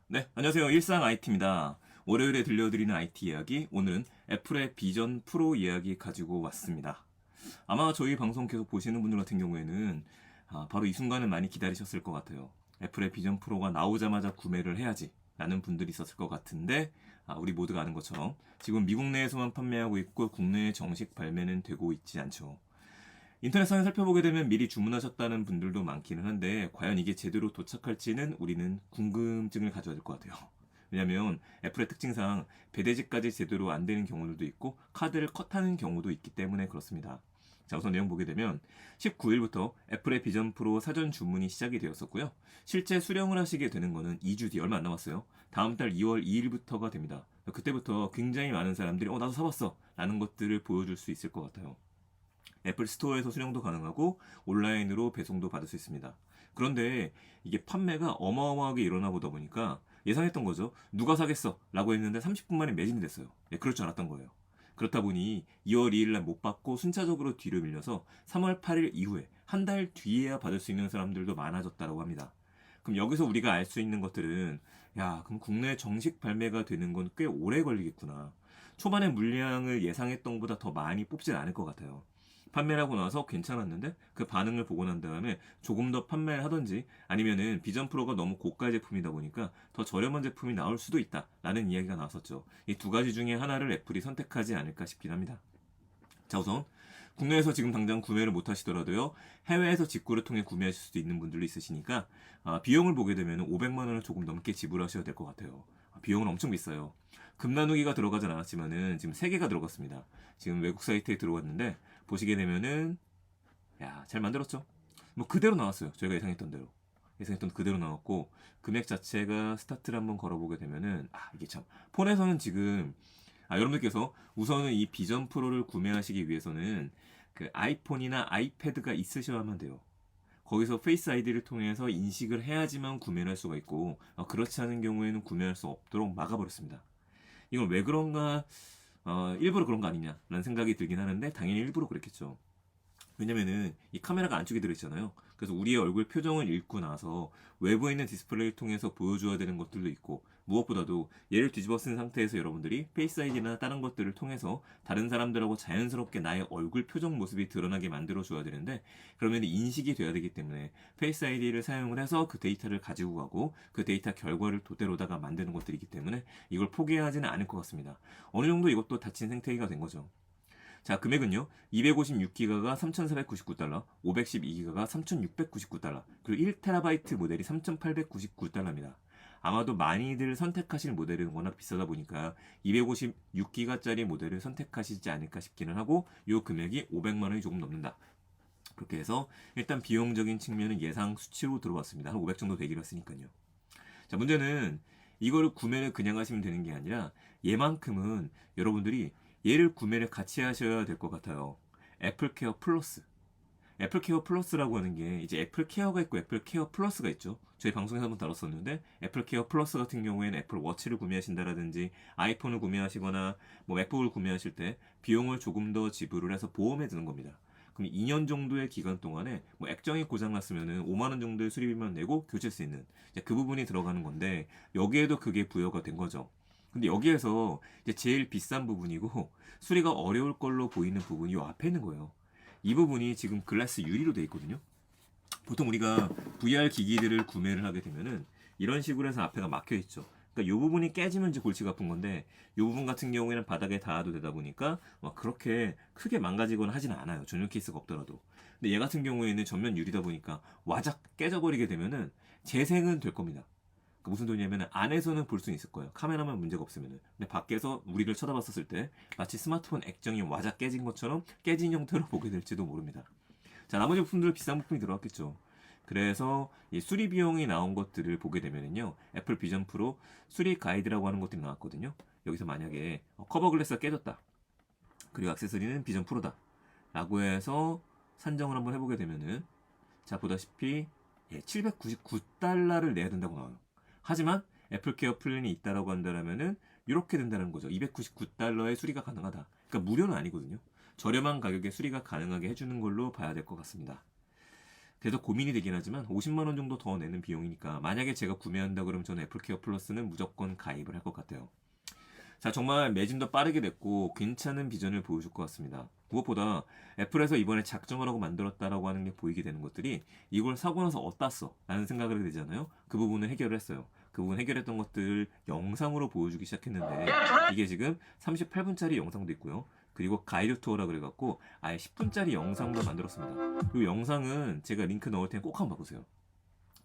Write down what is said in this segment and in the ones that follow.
네, 안녕하세요. 일상 IT입니다. 월요일에 들려드리는 IT 이야기, 오늘은 애플의 비전 프로 이야기 가지고 왔습니다. 아마 저희 방송 계속 보시는 분들 같은 경우에는 바로 이 순간을 많이 기다리셨을 것 같아요. 애플의 비전 프로가 나오자마자 구매를 해야지 라는 분들이 있었을 것 같은데 우리 모두가 아는 것처럼 지금 미국 내에서만 판매하고 있고 국내에 정식 발매는 되고 있지 않죠. 인터넷상에 살펴보게 되면 미리 주문하셨다는 분들도 많기는 한데 과연 이게 제대로 도착할지는 우리는 궁금증을 가져야 될 것 같아요. 왜냐면 애플의 특징상 배대지까지 제대로 안 되는 경우들도 있고 카드를 컷하는 경우도 있기 때문에 그렇습니다. 자, 우선 내용 보게 되면 19일부터 애플의 비전 프로 사전 주문이 시작이 되었었고요. 실제 수령을 하시게 되는 거는 2주 뒤 얼마 안 남았어요. 다음 달 2월 2일부터가 됩니다. 그때부터 굉장히 많은 사람들이 나도 사봤어 라는 것들을 보여줄 수 있을 것 같아요. 애플 스토어에서 수령도 가능하고 온라인으로 배송도 받을 수 있습니다. 그런데 이게 판매가 어마어마하게 일어나 보다 보니까 예상했던 거죠. 누가 사겠어? 라고 했는데 30분 만에 매진이 됐어요. 네, 그럴 줄 알았던 거예요. 그렇다 보니 2월 2일 날 못 받고 순차적으로 뒤로 밀려서 3월 8일 이후에 한 달 뒤에야 받을 수 있는 사람들도 많아졌다고 합니다. 그럼 여기서 우리가 알 수 있는 것들은 그럼 국내 정식 발매가 되는 건 꽤 오래 걸리겠구나. 초반에 물량을 예상했던 것보다 더 많이 뽑질 않을 것 같아요. 판매를 하고 나서 괜찮았는데 그 반응을 보고 난 다음에 조금 더 판매를 하든지 아니면은 비전 프로가 너무 고가 제품이다 보니까 더 저렴한 제품이 나올 수도 있다라는 이야기가 나왔었죠. 이 두 가지 중에 하나를 애플이 선택하지 않을까 싶긴 합니다. 자, 우선 국내에서 지금 당장 구매를 못 하시더라도요, 해외에서 직구를 통해 구매하실 수도 있는 분들도 있으시니까 비용을 보게 되면 500만 원을 조금 넘게 지불하셔야 될 것 같아요. 비용은 엄청 비싸요. 금 나누기가 들어가진 않았지만은 지금 3개가 들어갔습니다. 지금 외국 사이트에 들어갔는데 보시게 되면은 잘 만들었죠? 뭐 그대로 나왔어요. 저희가 예상했던 대로. 예상했던 그대로 나왔고 금액 자체가 스타트를 한번 걸어보게 되면은 이게 참 폰에서는 지금 여러분들께서 우선은 이 비전 프로를 구매하시기 위해서는 그 아이폰이나 아이패드가 있으셔야만 돼요. 거기서 페이스 아이디를 통해서 인식을 해야지만 구매를 할 수가 있고 그렇지 않은 경우에는 구매할 수 없도록 막아버렸습니다. 이건 왜 그런가 일부러 그런 거 아니냐라는 생각이 들긴 하는데 당연히 일부러 그랬겠죠. 왜냐면은 이 카메라가 안쪽에 들어있잖아요. 그래서 우리의 얼굴 표정을 읽고 나서 외부에 있는 디스플레이를 통해서 보여줘야 되는 것들도 있고 무엇보다도 얘를 뒤집어 쓴 상태에서 여러분들이 페이스 아이디나 다른 것들을 통해서 다른 사람들하고 자연스럽게 나의 얼굴 표정 모습이 드러나게 만들어 줘야 되는데 그러면 인식이 돼야 되기 때문에 페이스 아이디를 사용을 해서 그 데이터를 가지고 가고 그 데이터 결과를 토대로다가 만드는 것들이기 때문에 이걸 포기하지는 않을 것 같습니다. 어느 정도 이것도 닫힌 생태계가 된 거죠. 자, 금액은요. 256기가가 3,499달러, 512기가가 3,699달러, 그리고 1TB 모델이 3,899달러입니다. 아마도 많이들 선택하실 모델은 워낙 비싸다 보니까 256기가짜리 모델을 선택하시지 않을까 싶기는 하고 이 금액이 500만 원이 조금 넘는다. 그렇게 해서 일단 비용적인 측면은 예상 수치로 들어왔습니다. 한 500 정도 되기로 했으니까요. 자, 문제는 이거를 구매를 그냥 하시면 되는 게 아니라 얘만큼은 여러분들이 얘를 구매를 같이 하셔야 될 것 같아요. 애플 케어 플러스. 애플 케어 플러스라고 하는 게 이제 애플 케어가 있고 애플 케어 플러스가 있죠. 저희 방송에서 한번 다뤘었는데 애플 케어 플러스 같은 경우에는 애플 워치를 구매하신다라든지 아이폰을 구매하시거나 뭐 맥북을 구매하실 때 비용을 조금 더 지불을 해서 보험에 드는 겁니다. 그럼 2년 정도의 기간 동안에 뭐 액정이 고장났으면은 5만 원 정도의 수리비만 내고 교체할 수 있는 이제 그 부분이 들어가는 건데 여기에도 그게 부여가 된 거죠. 근데 여기에서 이제 제일 비싼 부분이고 수리가 어려울 걸로 보이는 부분이 요 앞에 있는 거예요. 이 부분이 지금 글라스 유리로 되어 있거든요. 보통 우리가 VR 기기들을 구매를 하게 되면은 이런 식으로 해서 앞에가 막혀 있죠. 그러니까 이 부분이 깨지면 이제 골치가 아픈 건데 이 부분 같은 경우에는 바닥에 닿아도 되다 보니까 그렇게 크게 망가지거나 하진 않아요. 전용 케이스가 없더라도. 근데 얘 같은 경우에는 전면 유리다 보니까 와작 깨져버리게 되면은 재생은 될 겁니다. 그 무슨 소리냐면 안에서는 볼 수 있을 거예요. 카메라만 문제가 없으면은. 근데 밖에서 우리를 쳐다봤었을 때 마치 스마트폰 액정이 와작 깨진 것처럼 깨진 형태로 보게 될지도 모릅니다. 자, 나머지 부품들 비싼 부품이 들어갔겠죠. 그래서 이 수리 비용이 나온 것들을 보게 되면은요, 애플 비전 프로 수리 가이드라고 하는 것들이 나왔거든요. 여기서 만약에 커버 글래스가 깨졌다. 그리고 액세서리는 비전 프로다. 라고 해서 산정을 한번 해보게 되면은, 자, 보다시피 799달러를 내야 된다고 나와요. 하지만 애플 케어 플랜이 있다라고 한다면은 이렇게 된다는 거죠. 299달러의 수리가 가능하다. 그러니까 무료는 아니거든요. 저렴한 가격에 수리가 가능하게 해주는 걸로 봐야 될 것 같습니다. 그래서 고민이 되긴 하지만 50만 원 정도 더 내는 비용이니까 만약에 제가 구매한다 그러면 저는 애플케어 플러스는 무조건 가입을 할 것 같아요. 자, 정말 매진도 빠르게 됐고 괜찮은 비전을 보여줄 것 같습니다. 무엇보다 애플에서 이번에 작정을 하고 만들었다라고 하는 게 보이게 되는 것들이 이걸 사고 나서 어디다 써? 라는 생각을 하게 되잖아요. 그 부분을 해결을 했어요. 그 부분 해결했던 것들 영상으로 보여주기 시작했는데 이게 지금 38분짜리 영상도 있고요. 그리고 가이드 투어라 그래갖고 아예 10분짜리 영상도 만들었습니다. 이 영상은 제가 링크 넣을 테니 꼭 한번 봐보세요.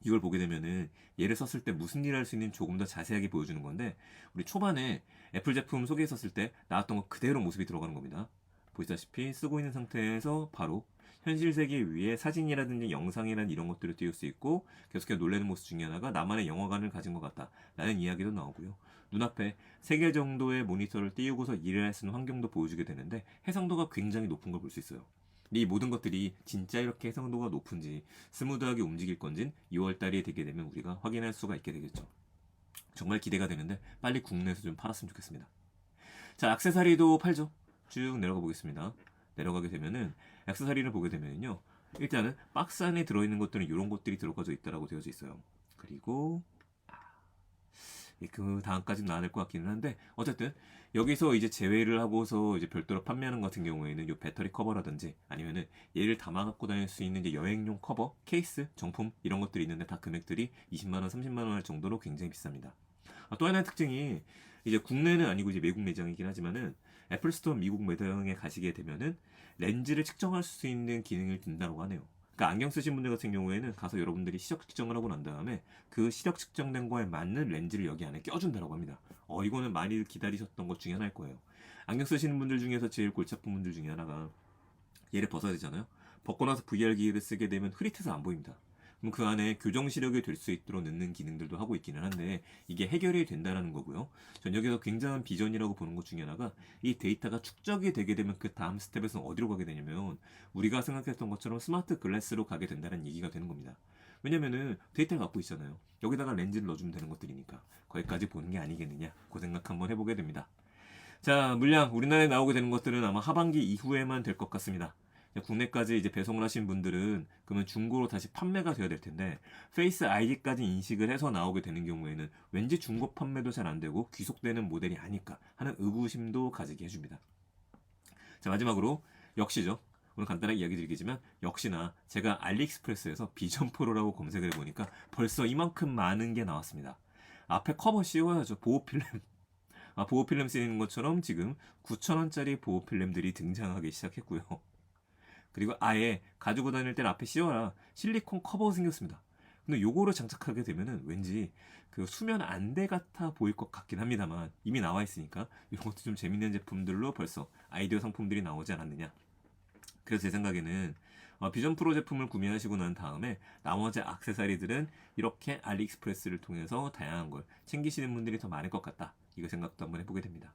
이걸 보게 되면은 얘를 썼을 때 무슨 일을 할 수 있는지 조금 더 자세하게 보여주는 건데 우리 초반에 애플 제품 소개했었을 때 나왔던 거 그대로 모습이 들어가는 겁니다. 보시다시피 쓰고 있는 상태에서 바로 현실 세계 위에 사진이라든지 영상이라는 이런 것들을 띄울 수 있고 계속해서 놀라는 모습 중에 하나가 나만의 영화관을 가진 것 같다 라는 이야기도 나오고요. 눈앞에 3개 정도의 모니터를 띄우고서 일을 할 수 있는 환경도 보여주게 되는데 해상도가 굉장히 높은 걸 볼 수 있어요. 이 모든 것들이 진짜 이렇게 해상도가 높은지 스무드하게 움직일 건진 2월달이 되게 되면 우리가 확인할 수가 있게 되겠죠. 정말 기대가 되는데 빨리 국내에서 좀 팔았으면 좋겠습니다. 자, 액세서리도 팔죠. 쭉 내려가 보겠습니다. 내려가게 되면은 액세서리를 보게 되면요. 일단은 박스 안에 들어있는 것들은 이런 것들이 들어가져 있다라고 되어져 있어요. 그리고 그 다음까지는 나와야 될 것 같기는 한데 어쨌든 여기서 이제 제외를 하고서 이제 별도로 판매하는 것 같은 경우에는 이 배터리 커버라든지 아니면은 얘를 담아 갖고 다닐 수 있는 이제 여행용 커버, 케이스, 정품 이런 것들이 있는데 다 금액들이 20만 원, 30만 원 할 정도로 굉장히 비쌉니다. 또 하나의 특징이 이제 국내는 아니고 이제 외국 매장이긴 하지만은 애플 스토어 미국 매장에 가시게 되면은 렌즈를 측정할 수 있는 기능을 둔다고 하네요. 그러니까 안경 쓰신 분들 같은 경우에는 가서 여러분들이 시력 측정을 하고 난 다음에 그 시력 측정된 거에 맞는 렌즈를 여기 안에 껴준다고 합니다. 이거는 많이 기다리셨던 것 중에 하나일 거예요. 안경 쓰시는 분들 중에서 제일 골치 아픈 분들 중에 하나가 얘를 벗어야 되잖아요. 벗고 나서 VR 기기를 쓰게 되면 흐릿해서 안 보입니다. 그럼 그 안에 교정 시력이 될 수 있도록 넣는 기능들도 하고 있기는 한데 이게 해결이 된다는 거고요. 전 여기서 굉장한 비전이라고 보는 것 중에 하나가 이 데이터가 축적이 되게 되면 그 다음 스텝에서는 어디로 가게 되냐면 우리가 생각했던 것처럼 스마트 글래스로 가게 된다는 얘기가 되는 겁니다. 왜냐면은 데이터를 갖고 있잖아요. 여기다가 렌즈를 넣어주면 되는 것들이니까 거기까지 보는 게 아니겠느냐 그 생각 한번 해보게 됩니다. 자, 물량 우리나라에 나오게 되는 것들은 아마 하반기 이후에만 될 것 같습니다. 국내까지 이제 배송을 하신 분들은 그러면 중고로 다시 판매가 되어야 될 텐데 페이스 아이디까지 인식을 해서 나오게 되는 경우에는 왠지 중고 판매도 잘 안 되고 귀속되는 모델이 아닐까 하는 의구심도 가지게 해줍니다. 자, 마지막으로 역시죠. 오늘 간단하게 이야기 드리겠지만 역시나 제가 알리익스프레스에서 비전 프로라고 검색을 해보니까 벌써 이만큼 많은 게 나왔습니다. 앞에 커버 씌워야죠. 보호필름. 보호필름 쓰이는 것처럼 지금 9,000원짜리 보호필름들이 등장하기 시작했고요. 그리고 아예 가지고 다닐 땐 앞에 씌워라 실리콘 커버가 생겼습니다. 근데 요거를 장착하게 되면은 왠지 그 수면 안대 같아 보일 것 같긴 합니다만 이미 나와 있으니까 이런 것도 좀 재밌는 제품들로 벌써 아이디어 상품들이 나오지 않았느냐. 그래서 제 생각에는 비전 프로 제품을 구매하시고 난 다음에 나머지 액세서리들은 이렇게 알리익스프레스를 통해서 다양한 걸 챙기시는 분들이 더 많을 것 같다. 이거 생각도 한번 해보게 됩니다.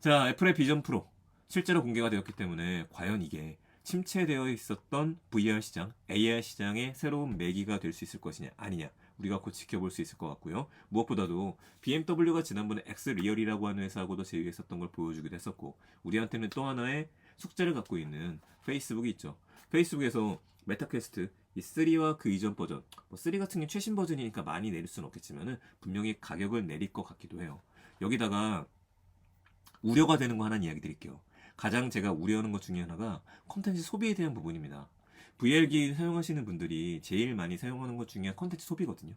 자, 애플의 비전 프로 실제로 공개가 되었기 때문에 과연 이게 침체되어 있었던 VR 시장, AR 시장의 새로운 매기가 될 수 있을 것이냐 아니냐 우리가 곧 지켜볼 수 있을 것 같고요. 무엇보다도 BMW가 지난번에 엑스리얼이라고 하는 회사하고도 제휴했었던 걸 보여주기도 했었고 우리한테는 또 하나의 숙제를 갖고 있는 페이스북이 있죠. 페이스북에서 메타퀘스트 이 3와 그 이전 버전 3 같은 게 최신 버전이니까 많이 내릴 수는 없겠지만은 분명히 가격을 내릴 것 같기도 해요. 여기다가 우려가 되는 거 하나 이야기 드릴게요. 가장 제가 우려하는 것 중에 하나가 콘텐츠 소비에 대한 부분입니다. VR기 사용하시는 분들이 제일 많이 사용하는 것 중에 콘텐츠 소비거든요.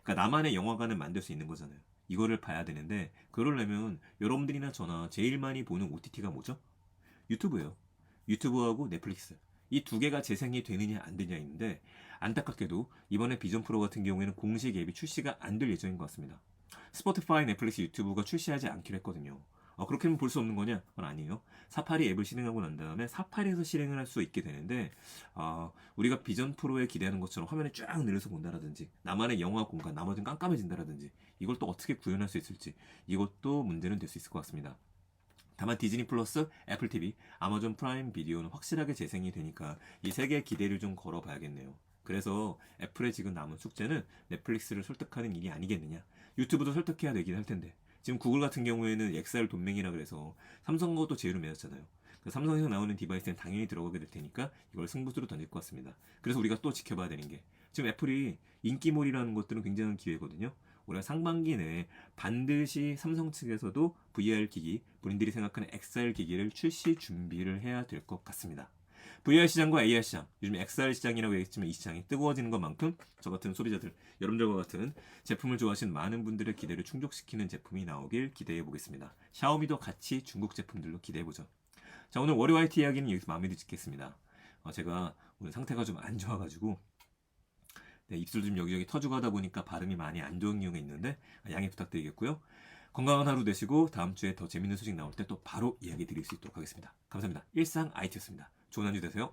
그러니까 나만의 영화관을 만들 수 있는 거잖아요. 이거를 봐야 되는데 그러려면 여러분들이나 저나 제일 많이 보는 OTT가 뭐죠? 유튜브예요. 유튜브하고 넷플릭스. 이 두 개가 재생이 되느냐 안 되냐 있는데 안타깝게도 이번에 비전 프로 같은 경우에는 공식 앱이 출시가 안 될 예정인 것 같습니다. 스포티파이, 넷플릭스, 유튜브가 출시하지 않기로 했거든요. 그렇게는 볼 수 없는 거냐? 그건 아니에요. 사파리 앱을 실행하고 난 다음에 사파리에서 실행을 할 수 있게 되는데 우리가 비전 프로에 기대하는 것처럼 화면에 쫙 내려서 본다라든지 나만의 영화 공간, 나머지는 깜깜해진다라든지 이걸 또 어떻게 구현할 수 있을지 이것도 문제는 될 수 있을 것 같습니다. 다만 디즈니 플러스, 애플 TV, 아마존 프라임 비디오는 확실하게 재생이 되니까 이 세 개의 기대를 좀 걸어봐야겠네요. 그래서 애플의 지금 남은 숙제는 넷플릭스를 설득하는 일이 아니겠느냐. 유튜브도 설득해야 되긴 할 텐데 지금 구글 같은 경우에는 XR 동맹이라 그래서 삼성과도 제휴를 맺었잖아요. 삼성에서 나오는 디바이스는 당연히 들어가게 될 테니까 이걸 승부수로 던질 것 같습니다. 그래서 우리가 또 지켜봐야 되는 게 지금 애플이 인기몰이라는 것들은 굉장한 기회거든요. 올해 상반기 내에 반드시 삼성 측에서도 VR 기기, 본인들이 생각하는 XR 기기를 출시 준비를 해야 될 것 같습니다. VR 시장과 AR 시장, 요즘 XR 시장이라고 얘기했지만 이 시장이 뜨거워지는 것만큼 저 같은 소비자들, 여러분들과 같은 제품을 좋아하시는 많은 분들의 기대를 충족시키는 제품이 나오길 기대해 보겠습니다. 샤오미도 같이 중국 제품들로 기대해 보죠. 자, 오늘 월요 IT 이야기는 여기서 마무리 짓겠습니다. 제가 오늘 상태가 좀 안 좋아가지고 네, 입술 좀 여기저기 터지고 하다 보니까 발음이 많이 안 좋은 경우가 있는데 양해 부탁드리겠고요. 건강한 하루 되시고 다음 주에 더 재밌는 소식 나올 때 또 바로 이야기 드릴 수 있도록 하겠습니다. 감사합니다. 일상 IT였습니다. 좋은 한 주 되세요.